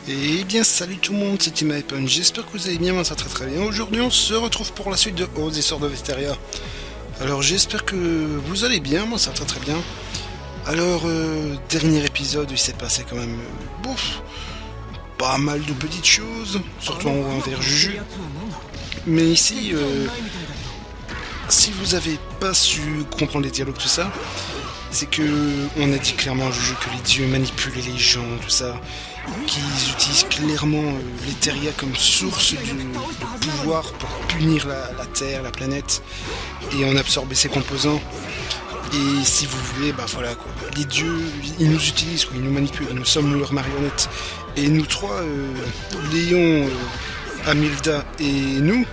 Et bien salut tout le monde, c'est Team Hypen, j'espère que vous allez bien, moi ça très très bien. Aujourd'hui on se retrouve pour la suite de Oz et Sword of Etheria. Alors j'espère que vous allez bien, moi ça va très très bien. Alors dernier épisode il s'est passé quand même pas mal de petites choses, surtout envers Juju. Mais ici, si vous avez pas su comprendre les dialogues tout ça, c'est que on a dit clairement à Juju que les dieux manipulaient les gens, tout ça, qu'ils utilisent clairement l'Etheria comme source de pouvoir pour punir la Terre, la planète, et en absorber ses composants. Et si vous voulez, bah voilà quoi, les dieux, ils nous utilisent, quoi, ils nous manipulent, nous sommes leurs marionnettes. Et nous trois, Léon, Amilda et nous,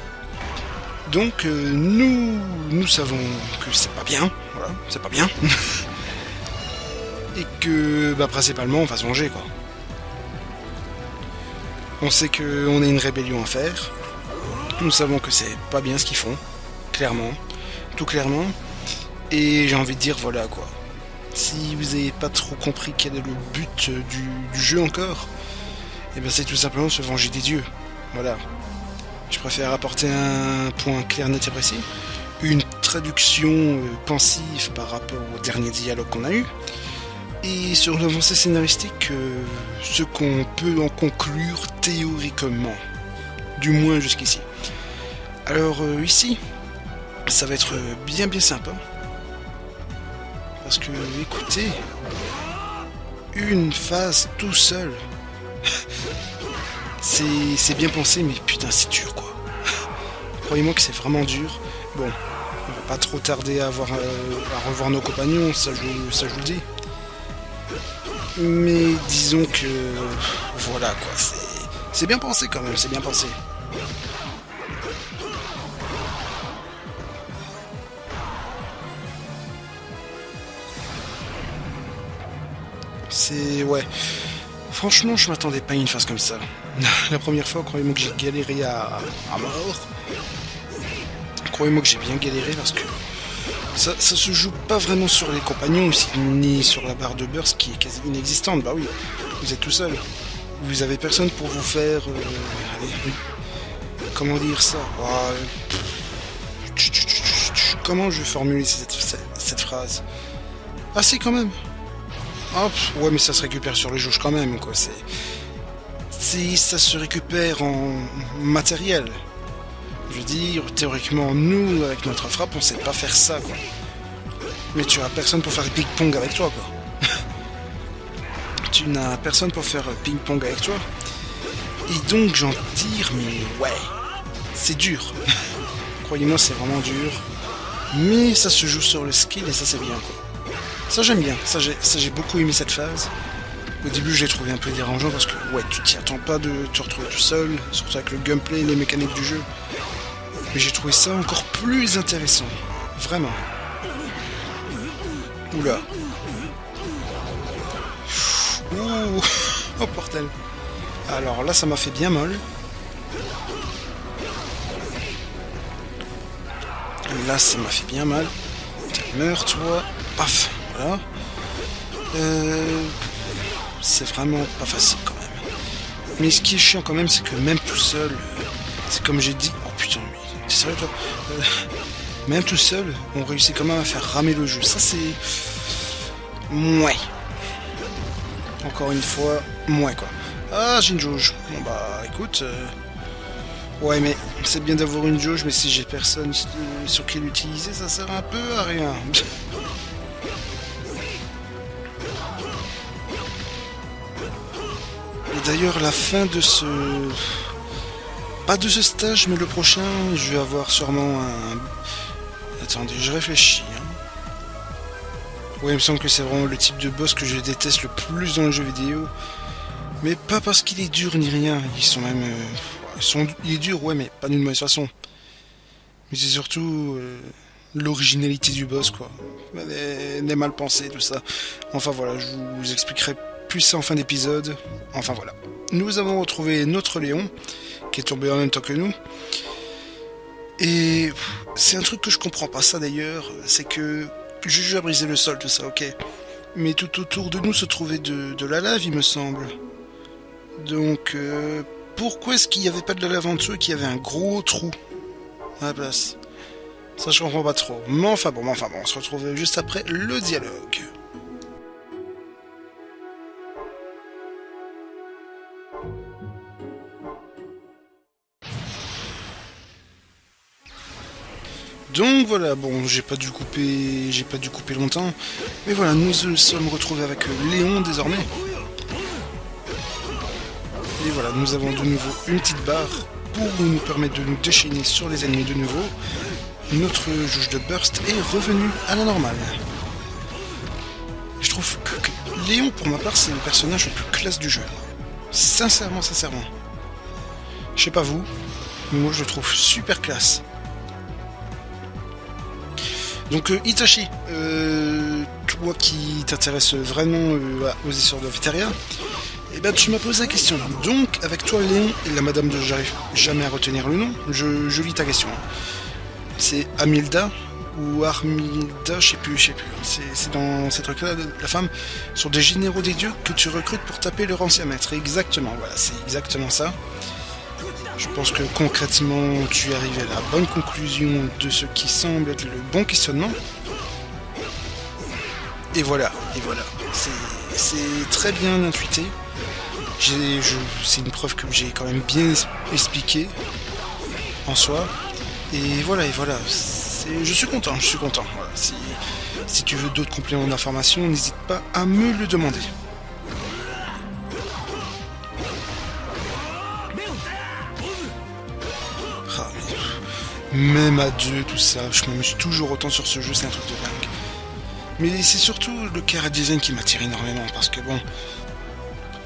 donc nous savons que c'est pas bien, voilà, c'est pas bien. Et que bah principalement on va se venger quoi. On sait qu'on a une rébellion à faire. Nous savons que c'est pas bien ce qu'ils font, clairement, tout clairement. Et j'ai envie de dire voilà quoi. Si vous n'avez pas trop compris quel est le but du jeu encore, et bien c'est tout simplement se venger des dieux. Voilà. Je préfère apporter un point clair, net et précis, une traduction pensive par rapport au dernier dialogue qu'on a eu, et sur l'avancée scénaristique, ce qu'on peut en conclure théoriquement, du moins jusqu'ici. Alors ici, ça va être bien sympa, parce que écoutez, une phase tout seul, c'est bien pensé, mais putain c'est dur quoi. Croyez-moi que c'est vraiment dur. Bon, on va pas trop tarder à revoir nos compagnons, ça je vous le dis. Mais disons que voilà quoi, c'est bien pensé quand même, c'est bien pensé. Ouais. Franchement, je m'attendais pas à une phase comme ça. La première fois, croyez-moi que j'ai galéré à mort. Croyez-moi que j'ai bien galéré parce que ça se joue pas vraiment sur les compagnons ni sur la barre de burst qui est quasi inexistante. Bah oui, vous êtes tout seul. Vous avez personne pour vous faire... comment dire ça comment je vais formuler cette phrase? Ah si quand même. Hop, ouais mais ça se récupère sur les jauges quand même quoi. Ça se récupère en matériel. Je veux dire, théoriquement, nous, avec notre frappe, on sait pas faire ça, quoi. Mais tu as personne pour faire ping-pong avec toi, quoi. Tu n'as personne pour faire ping-pong avec toi. Et donc, j'ai envie de dire, mais ouais, c'est dur. Croyez-moi, c'est vraiment dur. Mais ça se joue sur le skill et ça, c'est bien, quoi. Ça, j'aime bien. Ça, j'ai beaucoup aimé cette phase. Au début, je l'ai trouvé un peu dérangeant parce que, ouais, tu t'y attends pas de te retrouver tout seul, surtout avec le gameplay et les mécaniques du jeu. Mais j'ai trouvé ça encore plus intéressant. Vraiment. Oula. Ouh. Oh, portel. Alors là, ça m'a fait bien mal. Là, ça m'a fait bien mal. Meurs, toi. Paf. Voilà. C'est vraiment pas facile quand même. Mais ce qui est chiant quand même, c'est que même tout seul, c'est comme j'ai dit. Oh putain, mais t'es sérieux toi? Même tout seul, on réussit quand même à faire ramer le jeu. Ça c'est. Mouais. Encore une fois, mouais quoi. Ah, j'ai une jauge. Bon bah écoute. Ouais, mais c'est bien d'avoir une jauge, mais si j'ai personne sur qui l'utiliser, ça sert un peu à rien. Et d'ailleurs, la fin de ce... Pas de ce stage, mais le prochain, je vais avoir sûrement un... Attendez, je réfléchis. Hein. Ouais, il me semble que c'est vraiment le type de boss que je déteste le plus dans le jeu vidéo. Mais pas parce qu'il est dur ni rien, ils sont même... Il est dur, ouais, mais pas d'une mauvaise façon. Mais c'est surtout l'originalité du boss, quoi. Les mal pensés, tout ça. Enfin voilà, je vous expliquerai plus ça en fin d'épisode. Enfin voilà. Nous avons retrouvé notre Léon, qui est tombé en même temps que nous. Et c'est un truc que je comprends pas, ça d'ailleurs. C'est que Juju a brisé le sol, tout ça, ok. Mais tout autour de nous se trouvait de la lave, il me semble. Donc... pourquoi est-ce qu'il n'y avait pas de la lave en dessous et qu'il y avait un gros trou à la place? Ça je comprends pas trop. Mais enfin bon, on se retrouve juste après le dialogue. Donc voilà, bon, j'ai pas dû couper longtemps. Mais voilà, nous nous sommes retrouvés avec Léon désormais. Et voilà, nous avons de nouveau une petite barre pour nous permettre de nous déchaîner sur les ennemis de nouveau. Notre jauge de burst est revenue à la normale. Je trouve que Léon, pour ma part, c'est le personnage le plus classe du jeu. Sincèrement. Je sais pas vous, mais moi je le trouve super classe. Donc Itachi, toi qui t'intéresses vraiment aux histoires de Viteria, eh ben tu m'as posé la question. Donc avec toi Léon et la madame de j'arrive jamais à retenir le nom, je lis ta question. C'est Amilda ou Armilda, je sais plus. C'est dans ces trucs-là, la femme, sont des généraux des dieux que tu recrutes pour taper leur ancien maître. Exactement, voilà, c'est exactement ça. Je pense que concrètement, tu es arrivé à la bonne conclusion de ce qui semble être le bon questionnement. Et voilà. C'est très bien intuité. C'est une preuve que j'ai quand même bien expliqué en soi. Et voilà. Je suis content. Voilà. Si tu veux d'autres compléments d'information, n'hésite pas à me le demander. Ah, même à deux, tout ça, je m'amuse toujours autant sur ce jeu, c'est un truc de dingue. Mais c'est surtout le chara design qui m'attire énormément, parce que bon,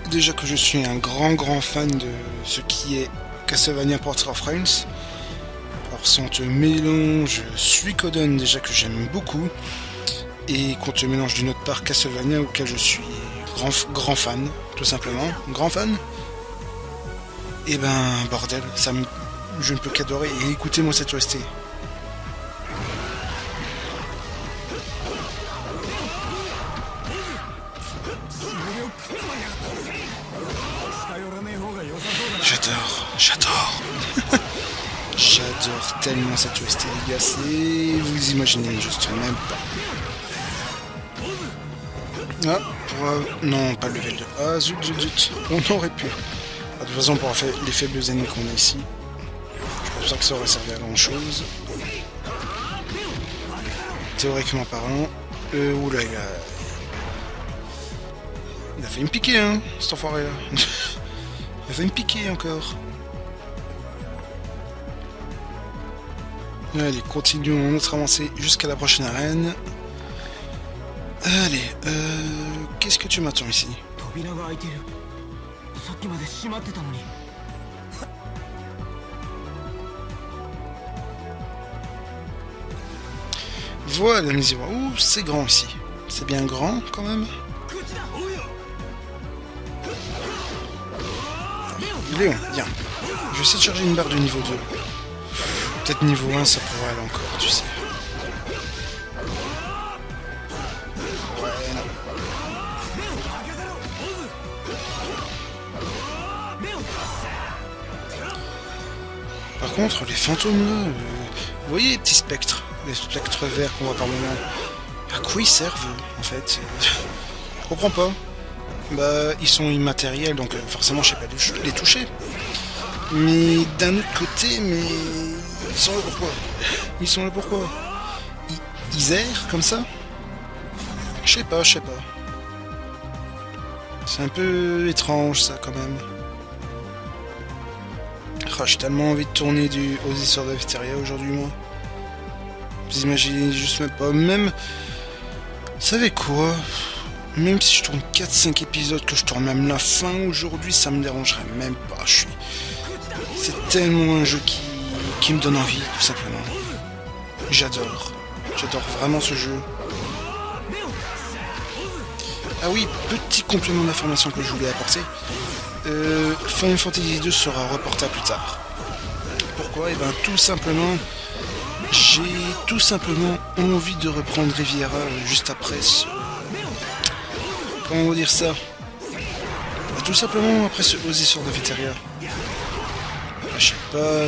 déjà que je suis un grand fan de ce qui est Castlevania Portrait of Friends. Alors si on te mélange Suikoden, déjà que j'aime beaucoup, et qu'on te mélange d'une autre part Castlevania auquel je suis grand fan, tout simplement, grand fan, et ben bordel, je ne peux qu'adorer, et écoutez-moi cette OST. J'adore J'adore tellement cette OST, les gars, vous imaginez juste même pas. Ah, non, pas le level 2. Ah, zut, on aurait pu. Ah, de toute façon, pour faire les faibles ennemis qu'on a ici, je pense pas que ça aurait servi à grand chose. Théoriquement parlant, oula, il a failli me piquer, hein, cet enfoiré là. Il a failli me piquer encore. Allez, continuons notre avancée jusqu'à la prochaine arène. Allez, qu'est-ce que tu m'attends ici? 扉が開いている。さっきまで閉まってたのに。Voilà, mes yeux. Ouh, c'est grand ici. C'est bien grand quand même. Léon, viens. Je vais essayer de charger une barre de niveau 2. Peut-être niveau 1, ça pourrait aller encore, tu sais. Ouais, non. Par contre, les fantômes là, vous voyez les petits spectres, les spectres verts qu'on voit par moment, à quoi ils servent en fait? Je comprends pas. Bah, ils sont immatériels, donc forcément je sais pas les toucher. Mais d'un autre côté, mais ils sont là pourquoi? Ils sont là pourquoi? Ils errent comme ça? Je sais pas, je sais pas. C'est un peu étrange ça quand même. Oh, j'ai tellement envie de tourner aux histoires de Vesteria aujourd'hui moi. Vous imaginez juste même pas. Même... Vous savez quoi? Même si je tourne 4-5 épisodes, que je tourne même la fin aujourd'hui, ça me dérangerait même pas. C'est tellement un jeu qui me donne envie, tout simplement. J'adore. J'adore vraiment ce jeu. Ah oui, petit complément d'information que je voulais apporter. Final Fantasy 2 sera reporté à plus tard. Pourquoi? Et ben tout simplement, j'ai tout simplement envie de reprendre Riviera juste après ce... Comment on va dire ça? Bah, tout simplement après aux histoires de Vesteria. Bah, je sais pas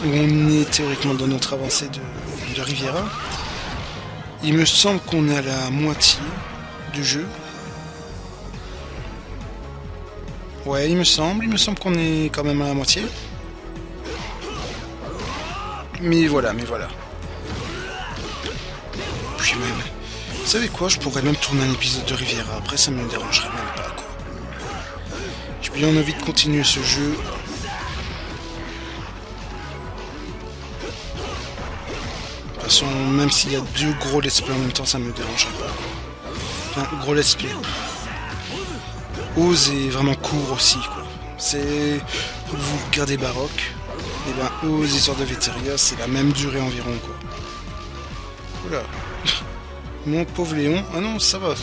où on est théoriquement dans notre avancée de Riviera. Il me semble qu'on est à la moitié du jeu. Ouais, il me semble qu'on est quand même à la moitié. Mais voilà. Puis même, vous savez quoi, je pourrais même tourner un épisode de Riviera, après ça me dérangerait même pas quoi. J'ai bien envie de continuer ce jeu. De toute façon, même s'il y a 2 gros let's play en même temps, ça me dérangerait pas. Enfin, gros let's play. Oz est vraiment court aussi quoi. C'est... Vous regardez Baroque, et ben aux histoires de Vesteria c'est la même durée environ quoi. Oula. Mon pauvre Léon. Ah non, ça va.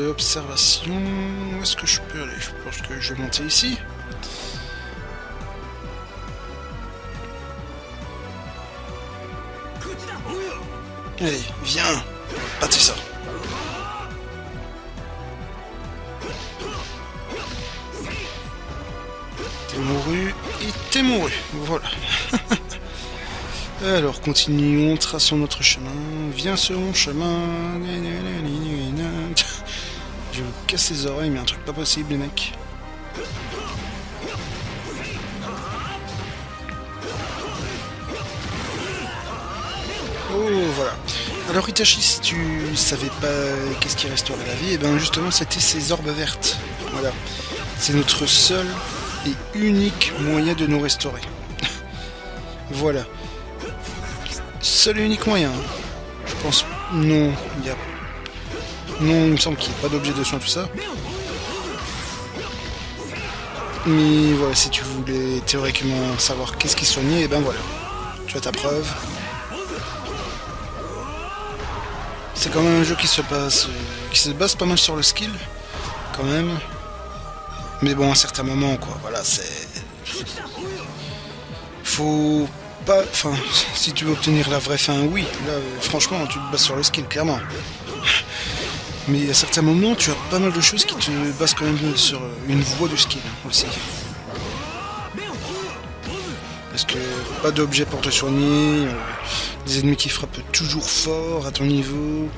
Observation. Où est-ce que je peux aller? Je pense que je vais monter ici. Allez, viens. Battez ça. T'es mouru et t'es mouru. Voilà. Alors, continuons, traçons notre chemin. Viens sur mon chemin. Je vais vous casser les oreilles, mais un truc pas possible, les mecs. Oh, voilà. Alors, Itachi, si tu savais pas qu'est-ce qui restaurait la vie, et bien justement, c'était ces orbes vertes. Voilà. C'est notre seul et unique moyen de nous restaurer. Voilà. Seul et unique moyen. Je pense... Non, il y a... Non, il me semble qu'il n'y a pas d'objet de soin, tout ça. Mais voilà, si tu voulais théoriquement savoir qu'est-ce qui soignait, et ben voilà. Tu as ta preuve. C'est quand même un jeu qui se base pas mal sur le skill, quand même. Mais bon, à certains moments, quoi, voilà, c'est... Faut... pas... Enfin, si tu veux obtenir la vraie fin, oui. Là, franchement, tu te bases sur le skill, clairement. Mais à certains moments, tu as pas mal de choses qui te basent quand même sur une voie de skill, aussi. Parce que pas d'objet pour te soigner, des ennemis qui frappent toujours fort à ton niveau,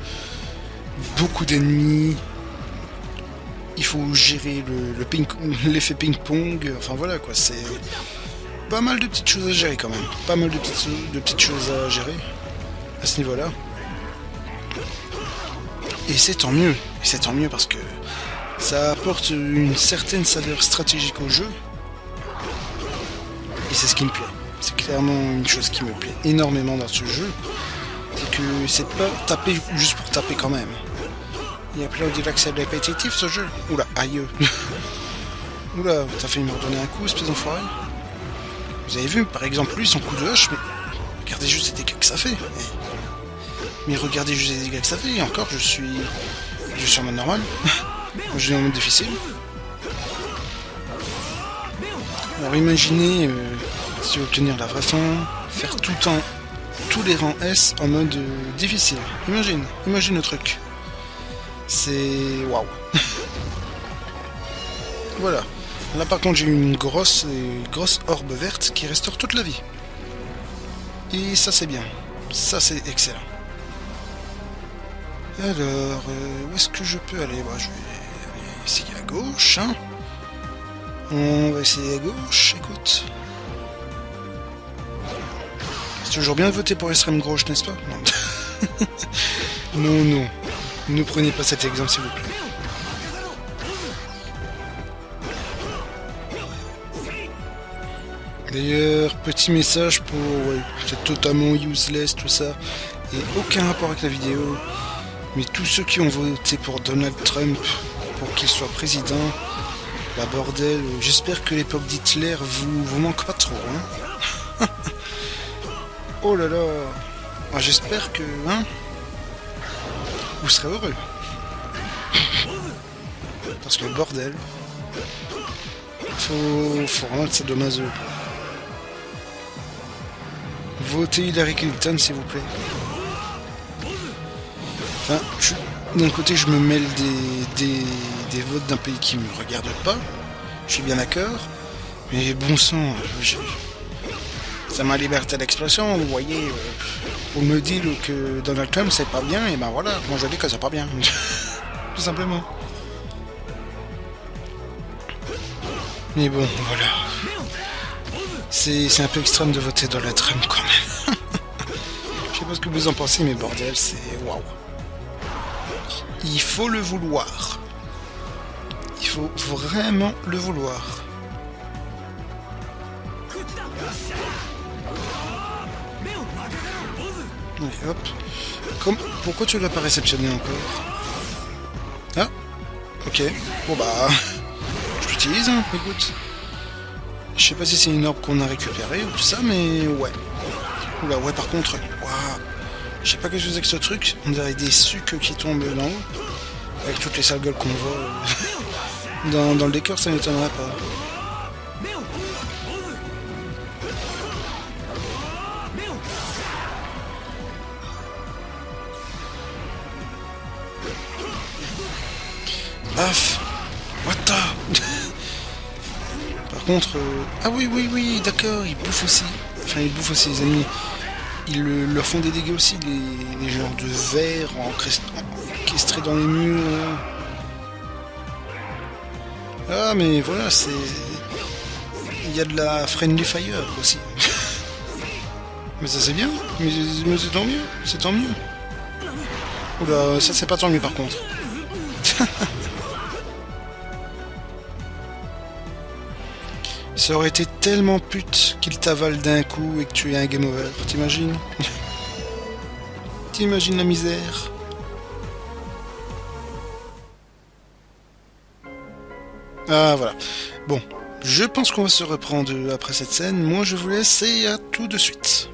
beaucoup d'ennemis, il faut gérer l'effet ping-pong, enfin voilà quoi, c'est pas mal de petites choses à gérer quand même, pas mal de petites choses à gérer à ce niveau-là. Et c'est tant mieux, parce que ça apporte une certaine saveur stratégique au jeu. Et c'est ce qui me plaît. C'est clairement une chose qui me plaît énormément dans ce jeu. C'est que c'est pas taper juste pour taper quand même. Et après on dirait que c'est répétitif ce jeu. Oula, aïe. Oula, t'as fait me redonner un coup, espèce d'enfoiré. Vous avez vu, par exemple, lui, son coup de hache, mais regardez juste les dégâts que ça fait. Mais regardez juste les dégâts que ça fait, et encore, je suis en mode normal. Je suis en mode difficile. Alors imaginez, si tu veux obtenir la vraie fin, faire tous les rangs S en mode difficile. Imagine le truc. C'est... waouh. Voilà. Là par contre j'ai une grosse orbe verte qui restaure toute la vie. Et ça c'est bien. Ça c'est excellent. Alors, où est-ce que je peux aller? Bah, je vais aller essayer à gauche. Hein. On va essayer à gauche, écoute. C'est toujours bien de voter pour l'extrême gauche, n'est-ce pas? Non. Non. Ne prenez pas cet exemple s'il vous plaît. D'ailleurs, petit message pour... ouais, c'est totalement useless tout ça. Et aucun rapport avec la vidéo. Mais tous ceux qui ont voté pour Donald Trump, pour qu'il soit président, la bordel, j'espère que l'époque d'Hitler vous manque pas trop. Hein. Oh là là. Ah, j'espère que... Hein, vous serez heureux. Parce que bordel. Faut vraiment que ça de maso. Votez Hillary Clinton s'il vous plaît. Enfin, d'un côté je me mêle des votes d'un pays qui me regarde pas. Je suis bien d'accord. Mais bon sang, c'est ma liberté d'expression, vous voyez. On me dit que Donald Trump c'est pas bien, et ben voilà, moi je dis que c'est pas bien. Tout simplement. Mais bon, voilà. C'est un peu extrême de voter Donald Trump quand même. Je sais pas ce que vous en pensez, mais bordel, c'est waouh. Il faut le vouloir. Il faut vraiment le vouloir. Allez, hop. Pourquoi tu l'as pas réceptionné encore? Ah, ok. Bon bah, je l'utilise, hein, écoute. Je sais pas si c'est une orbe qu'on a récupérée ou tout ça, mais ouais. Oula, ouais, par contre, waouh. Je sais pas que je faisais avec ce truc. On dirait des sucs qui tombent là haut. Avec toutes les sales gueules qu'on voit. Dans le décor, ça m'étonnerait pas. Paf. What the... Par contre... Ah oui, d'accord, ils bouffent aussi. Enfin, ils bouffent aussi les ennemis. Ils leur font des dégâts aussi, les genres de verre encastrés dans les murs. Ah, mais voilà, c'est... Il y a de la friendly fire aussi. Mais ça c'est bien, mais c'est tant mieux, c'est tant mieux. Oula, ça c'est pas tant mieux par contre. Ça aurait été tellement pute qu'il t'avale d'un coup et que tu aies un game over, t'imagines? T'imagines la misère? Ah voilà. Bon, je pense qu'on va se reprendre après cette scène. Moi je vous laisse et à tout de suite.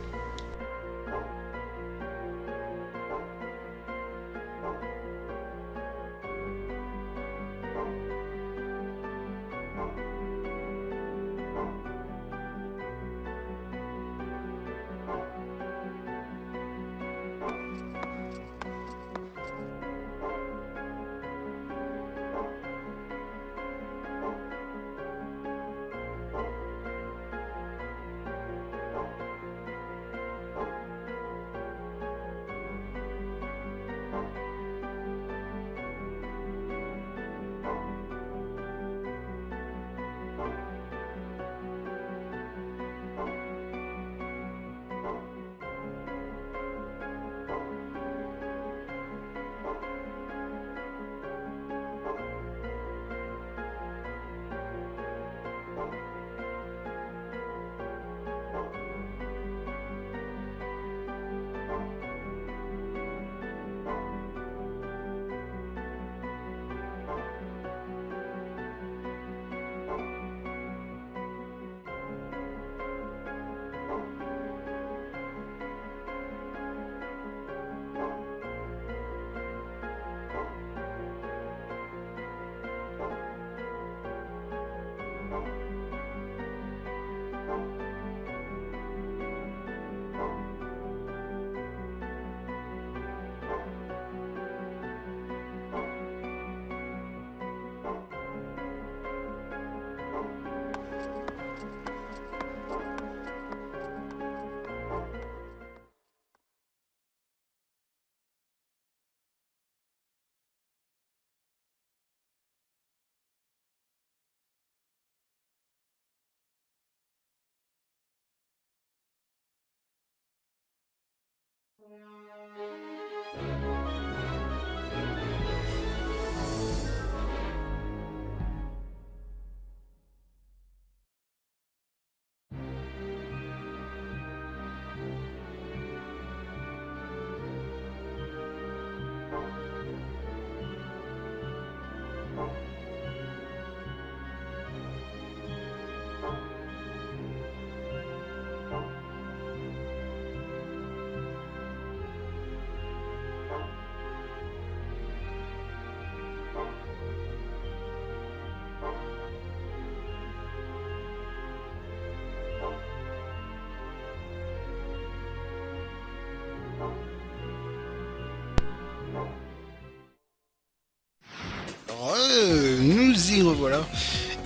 Nous y revoilà.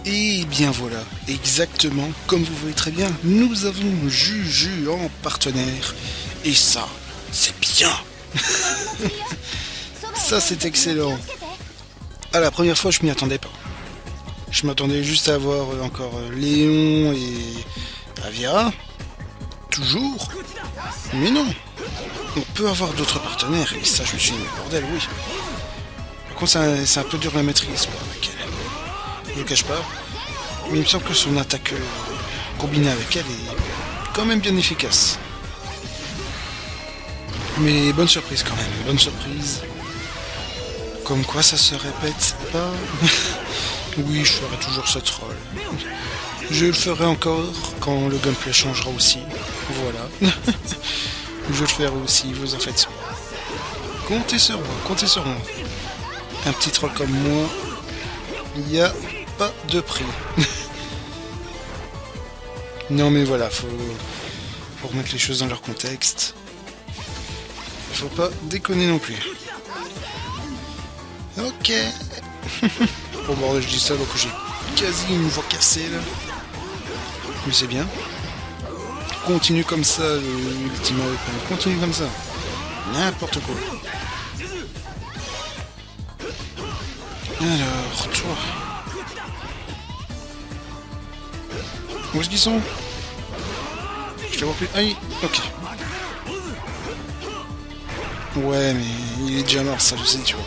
Et bien voilà, exactement comme vous voyez très bien, nous avons Juju en partenaire. Et ça, c'est bien. Ça, c'est excellent. Ah, la première fois, je m'y attendais pas. Je m'attendais juste à avoir encore Léon et Avira. Toujours. Mais non. On peut avoir d'autres partenaires. Et ça, je me suis dit, bordel, oui. Par contre, c'est un peu dur la maîtrise avec elle. Je le cache pas. Mais il me semble que son attaque combinée avec elle est quand même bien efficace. Mais bonne surprise quand même. Bonne surprise. Comme quoi ça se répète pas. Oui, je ferai toujours ce troll. Je le ferai encore quand le gameplay changera aussi. Voilà. Je le ferai aussi, vous en faites pas. Comptez sur moi, comptez sur moi. Un petit troll comme moi, il n'y a pas de prix. Non mais voilà, faut remettre les choses dans leur contexte. Faut pas déconner non plus. Ok. Oh bordel, je dis ça alors que j'ai quasi une voix cassée là. Mais c'est bien. Continue comme ça, l'ultime weapon. Continue comme ça. N'importe quoi. Alors, toi. Où est-ce qu'ils sont? Je les vois plus. Aïe, ok. Ouais, mais il est déjà mort, ça je sais, tu vois.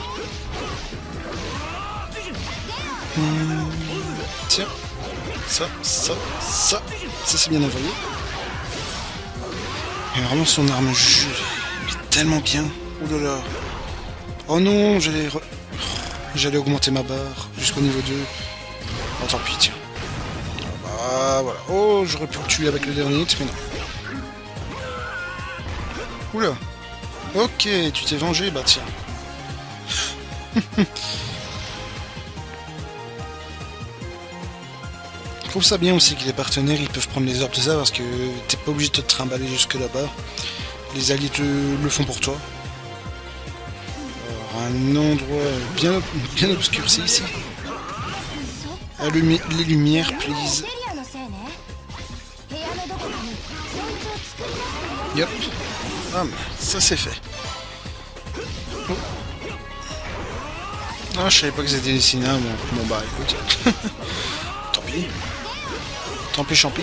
Tiens. Ça c'est bien envoyé. Et vraiment son arme Juju, il est tellement bien. Oh là là. Oh non, j'allais augmenter ma barre jusqu'au niveau 2. Oh tant pis, tiens. Bah voilà. Oh, j'aurais pu le tuer avec le dernier hit, mais non. Oula. Ok, tu t'es vengé, bah tiens. Je trouve ça bien aussi que les partenaires ils peuvent prendre les orbes de ça parce que t'es pas obligé de te trimballer jusque là-bas. Les alliés le font pour toi. Alors, un endroit bien obscurci ici. Les lumières, please. Yep. Ah, ça c'est fait. Oh. Ah, je savais pas que c'était des Sina. Bon bah écoute. Tant pis. Tant pis, champi.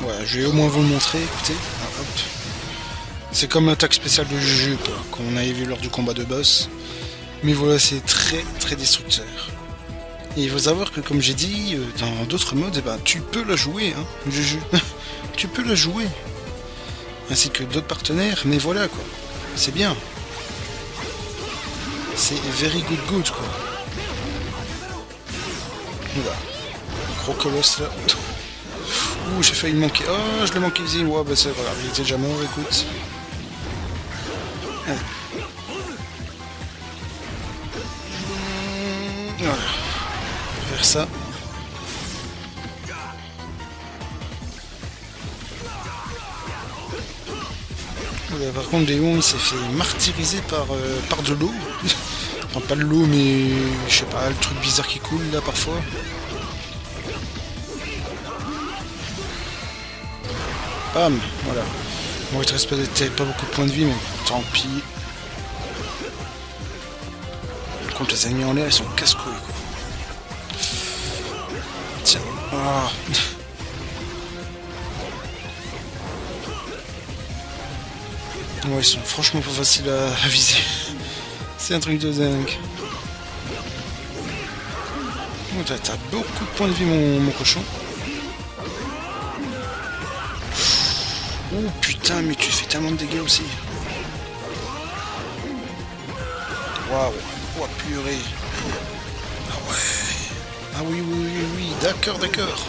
Ouais, je vais au moins vous le montrer, écoutez. Ah, hop. C'est comme l'attaque spéciale de Juju, qu'on avait vu lors du combat de boss. Mais voilà, c'est très très destructeur. Et il faut savoir que, comme j'ai dit, dans d'autres modes, eh ben, tu peux la jouer, hein, Juju. Tu peux la jouer. Ainsi que d'autres partenaires, mais voilà, quoi. C'est bien. C'est very good, quoi. Oula. Gros colosse, là. Ouh, j'ai failli le manquer. Oh, je l'ai manqué ici. Ouais, bah c'est pas grave, il était déjà mort, écoute. Allez. Voilà. Faire ça. Oula, par contre, Léon, il s'est fait martyriser par de l'eau. Enfin, pas de l'eau, mais je sais pas, le truc bizarre qui coule là parfois. Bam, voilà. Bon, il te reste pas beaucoup de points de vie, mais tant pis. Par contre, les ennemis en l'air, ils sont casse-couilles, quoi. Tiens. Oh. Ouais, ils sont franchement pas faciles à viser. C'est un truc de dingue. Oh, t'as beaucoup de points de vie, mon cochon. Oh putain, mais tu fais tellement de dégâts aussi. Waouh. Oh purée. Ah ouais. Ah oui, oui, oui, oui. D'accord, d'accord.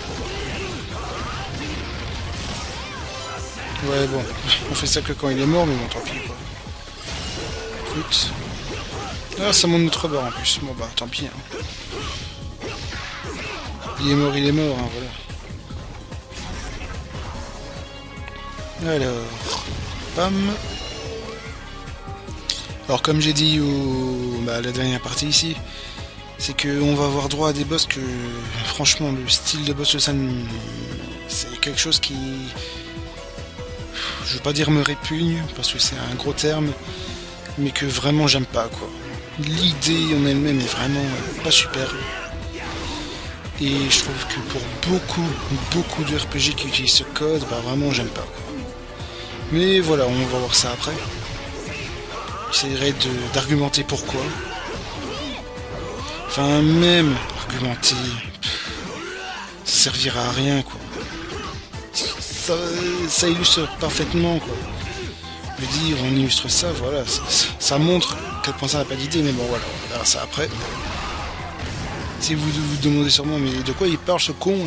Ouais, bon. On fait ça que quand il est mort, mais bon, tant pis, quoi. Écoute. Ah, ça monte notre bord en plus. Bon, bah, tant pis. Hein. Il est mort, hein, voilà. Alors. Pam. Alors, comme j'ai dit la dernière partie ici, c'est qu'on va avoir droit à des boss que, franchement, le style de boss de San, c'est quelque chose qui, je veux pas dire me répugne, parce que c'est un gros terme, mais que vraiment j'aime pas, quoi. L'idée en elle-même est vraiment pas super. Et je trouve que pour beaucoup de RPG qui utilisent ce code, bah vraiment j'aime pas, quoi. Mais voilà, on va voir ça après. J'essaierai d'argumenter pourquoi. Enfin, même argumenter, ça servira à rien, quoi. Ça illustre parfaitement, quoi. Je veux dire, on illustre ça, voilà. Ça montre à quel point ça n'a pas d'idée, mais bon, voilà, on verra ça après. Si vous vous demandez sûrement, mais de quoi il parle ce con?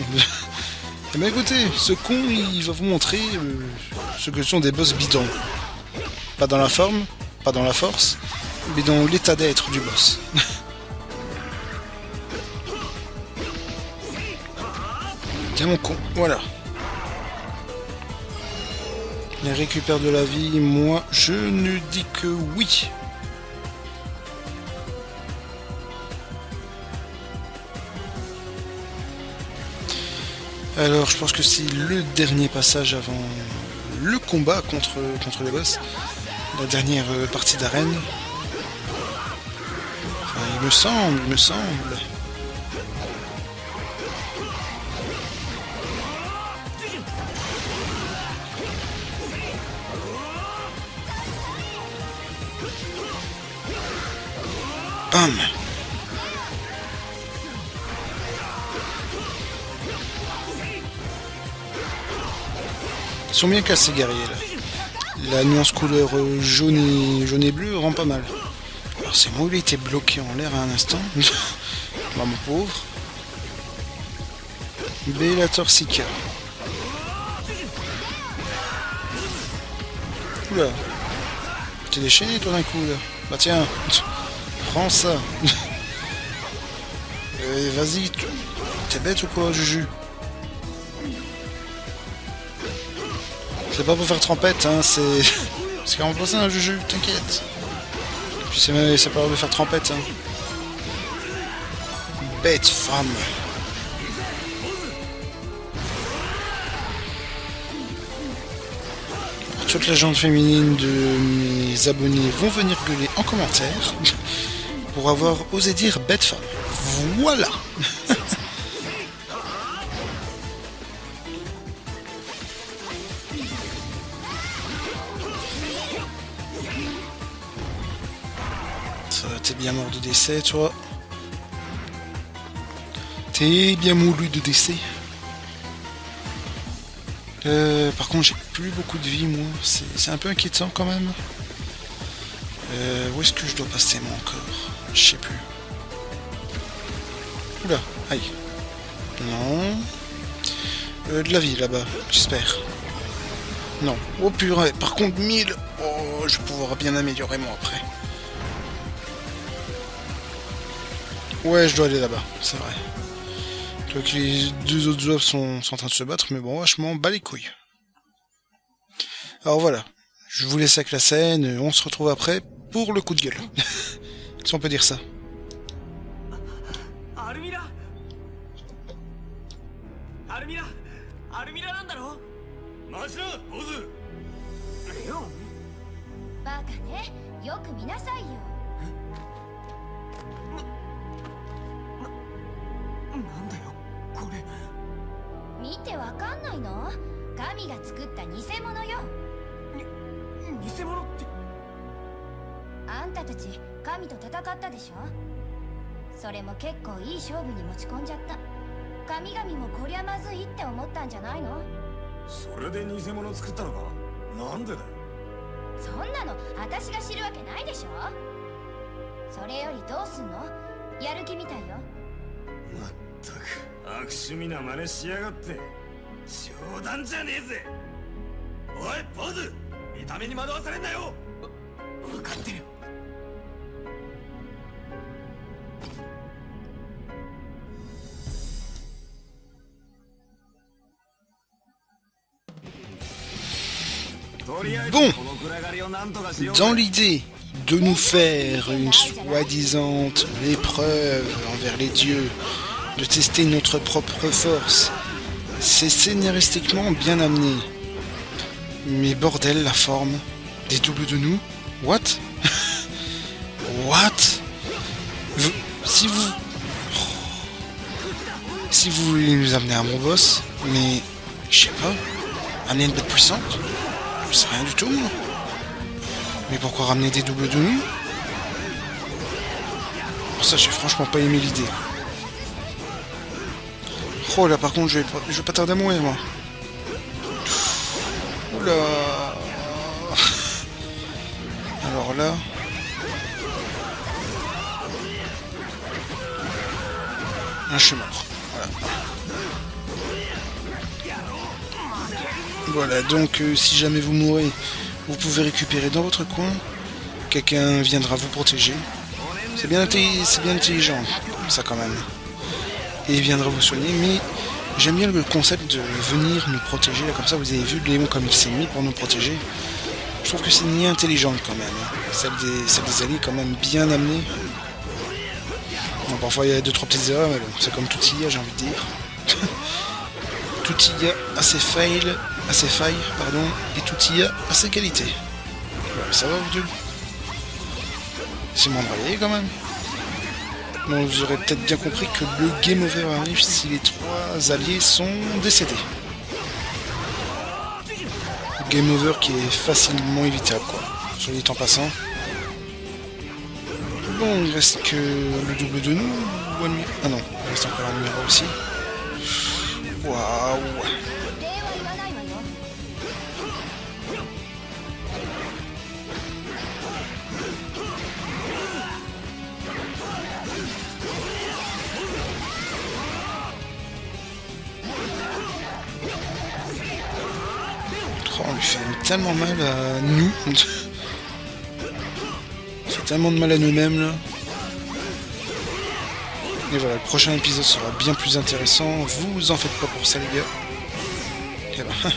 Eh bien écoutez, ce con, il va vous montrer ce que sont des boss bidons. Pas dans la forme, pas dans la force, mais dans l'état d'être du boss. Tiens mon con, voilà. Il récupère de la vie, moi je ne dis que oui. Alors je pense que c'est le dernier passage avant le combat contre les boss. La dernière partie d'arène. Enfin, il me semble. Bam! Ils sont bien cassés, guerriers, là. La nuance couleur jaune et bleu rend pas mal. Alors c'est moi, il était bloqué en l'air à un instant. Bah, mon pauvre. Bellator Seeker. Oula. T'es déchaîné toi d'un coup là. Bah tiens. Prends ça. Vas-y. T'es bête ou quoi, Juju? C'est pas pour faire trempette, hein, c'est... C'est quand même pas ça, un Juju, t'inquiète. Puis c'est pas de faire trempette, hein. Bête femme. Toutes les gens féminines de mes abonnés vont venir gueuler en commentaire pour avoir osé dire bête femme. Voilà. T'es bien mort de décès, toi. T'es bien moulu de décès. Par contre, j'ai plus beaucoup de vie, moi. C'est un peu inquiétant, quand même. Où est-ce que je dois passer, moi, encore? Je sais plus. Oula, aïe. Non. De la vie, là-bas, j'espère. Non. Oh, purée. Par contre, 1000. Oh, je vais pouvoir bien améliorer, moi, après. Ouais, je dois aller là-bas, c'est vrai. Je vois que les deux autres joueurs sont en train de se battre, mais bon, je m'en bats les couilles. Alors voilà, je vous laisse avec la scène, on se retrouve après pour le coup de gueule. Si on peut dire ça. 偽物って。あんたたち神と戦ったでしょ。それも結構いい勝負に持ち込んじゃった。神々もこりゃまずいって思ったんじゃないの。それで偽物作ったのか。なんでだよ。そんなの私が知るわけないでしょ。それよりどうすんの。やる気みたいよ。まったく悪趣味な真似しやがって。冗談じゃねえぜ。おい坊主、見た目に惑わされんなよ。分かってる。Bon, dans l'idée de nous faire une soi-disant épreuve envers les dieux, de tester notre propre force, c'est scénaristiquement bien amené. Mais bordel, la forme, des doubles de nous, what? What? Si vous voulez nous amener à mon boss, mais je sais pas, amener une bête puissante? Je sais rien du tout, moi. Mais pourquoi ramener des doubles de nous? Pour ça, j'ai franchement pas aimé l'idée. Oh là, par contre, je vais pas tarder à mourir, moi. Oula. Alors là... Ah, je suis mort. Voilà, donc si jamais vous mourrez, vous pouvez récupérer dans votre coin. Quelqu'un viendra vous protéger. C'est bien intelligent, ça quand même. Et il viendra vous soigner, mais j'aime bien le concept de venir nous protéger. Là, comme ça, vous avez vu Léon comme il s'est mis pour nous protéger. Je trouve que c'est une idée intelligente quand même. Celle des alliés quand même bien amenée. Bon, parfois il y a 2-3 petites erreurs, mais bon, c'est comme tout IA, j'ai envie de dire. Tout IA a ses failles, pardon, et tout IA a ses qualités. Ouais, ça va, vous deux? C'est moins braillé quand même. Bon, vous aurez peut-être bien compris que le game over arrive si les 3 alliés sont décédés. Game over qui est facilement évitable, quoi. Sur les temps passants. Bon, il reste que le double de nous ou un numéro. Ah non, il reste encore un numéro aussi. Waouh! Oh, on lui fait tellement mal à nous. On fait tellement de mal à nous-mêmes là. Et voilà, le prochain épisode sera bien plus intéressant. Vous en faites pas pour ça, les gars. Et voilà.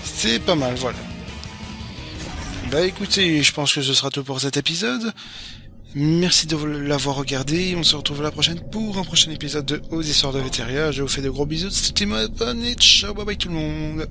C'est pas mal, voilà. Bah écoutez, je pense que ce sera tout pour cet épisode. Merci de l'avoir regardé. On se retrouve la prochaine pour un prochain épisode de Aux Histoires de Vétéria. Je vous fais de gros bisous. C'était moi, et ciao, bye bye tout le monde.